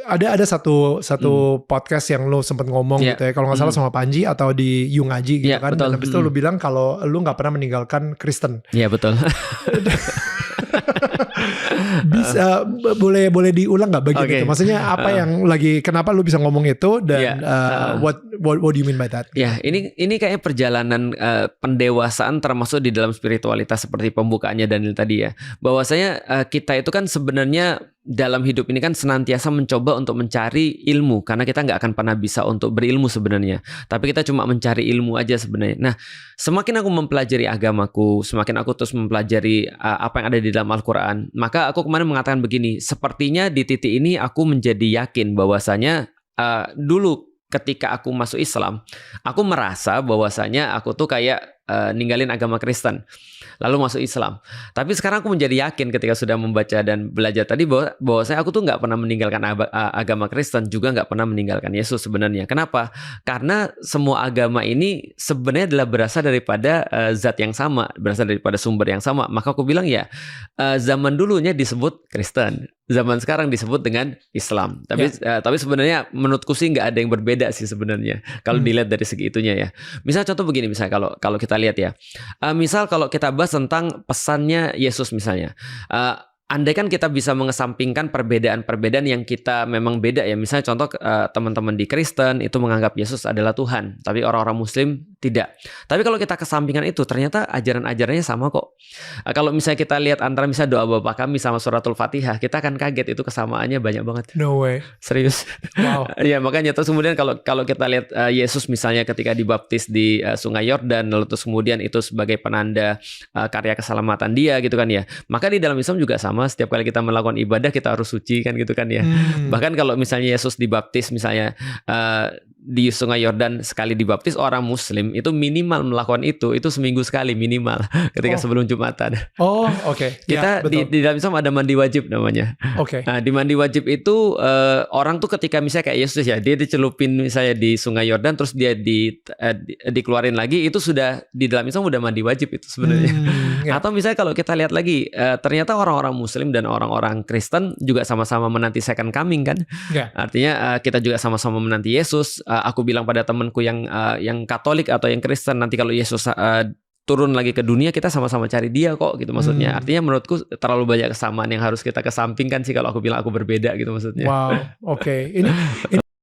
Ada satu podcast yang lu sempet ngomong Iya. gitu ya, kalau nggak salah sama Panji atau di You Ngaji gitu Iya, kan. betul. Dan habis itu lu bilang kalau lu nggak pernah meninggalkan Kristen. Iya, betul. Bisa boleh diulang nggak bagian Oke. itu? Maksudnya apa yang lagi, kenapa lu bisa ngomong itu dan Iya. what do you mean by that? Ya, ini kayaknya perjalanan pendewasaan termasuk di dalam spiritualitas seperti pembukaannya Daniel tadi ya. Bahwasanya kita itu kan sebenarnya dalam hidup ini kan senantiasa mencoba untuk mencari ilmu, karena kita nggak akan pernah bisa untuk berilmu sebenarnya. Tapi kita cuma mencari ilmu aja sebenarnya. Nah, semakin aku mempelajari agamaku, semakin aku terus mempelajari apa yang ada di dalam Al-Quran, maka aku kemarin mengatakan begini, sepertinya di titik ini aku menjadi yakin bahwasanya dulu ketika aku masuk Islam, aku merasa bahwasanya aku tuh kayak ninggalin agama Kristen, lalu masuk Islam. Tapi sekarang aku menjadi yakin ketika sudah membaca dan belajar tadi bahwasanya aku tuh nggak pernah meninggalkan agama Kristen, juga nggak pernah meninggalkan Yesus sebenarnya. Kenapa? Karena semua agama ini sebenarnya adalah berasal daripada zat yang sama, berasal daripada sumber yang sama. Maka aku bilang ya, zaman dulunya disebut Kristen, zaman sekarang disebut dengan Islam. Tapi sebenarnya menurutku sih nggak ada yang berbeda sih sebenarnya kalau dilihat dari segi itunya ya. Misal contoh begini, misalnya kalau kita lihat ya, misal kalau kita bahas tentang pesannya Yesus misalnya, andai kan kita bisa mengesampingkan perbedaan-perbedaan yang kita memang beda ya. Misalnya contoh teman-teman di Kristen itu menganggap Yesus adalah Tuhan, tapi orang-orang Muslim tidak. Tapi kalau kita kesampingkan itu, ternyata ajaran-ajarannya sama kok. Kalau misalnya kita lihat antara misalnya doa Bapa Kami sama suratul Fatihah, kita akan kaget itu kesamaannya banyak banget. No way. Serius. Wow. Ya makanya terus kemudian kalau kita lihat Yesus misalnya ketika dibaptis di Sungai Yordan, lalu terus kemudian itu sebagai penanda karya keselamatan dia gitu kan ya. Maka di dalam Islam juga sama, setiap kali kita melakukan ibadah kita harus suci kan gitu kan ya. Bahkan kalau misalnya Yesus dibaptis misalnya di Sungai Yordan sekali dibaptis, orang Muslim itu minimal melakukan itu seminggu sekali minimal ketika sebelum Jumatan. Oh, oke. Kita Ya, di dalam Islam ada mandi wajib namanya. Oke. Nah, di mandi wajib itu orang tuh ketika misalnya kayak Yesus ya, dia dicelupin misalnya di Sungai Yordan terus dia dikeluarin lagi, itu sudah di dalam Islam udah mandi wajib itu sebenarnya. Atau misalnya kalau kita lihat lagi, ternyata orang-orang Muslim dan orang-orang Kristen juga sama-sama menanti second coming kan. Artinya kita juga sama-sama menanti Yesus. Aku bilang pada temanku yang Katolik atau yang Kristen, nanti kalau Yesus turun lagi ke dunia, kita sama-sama cari dia kok gitu maksudnya. Artinya menurutku terlalu banyak kesamaan yang harus kita kesampingkan sih kalau aku bilang aku berbeda gitu maksudnya. Wow, oke. Ini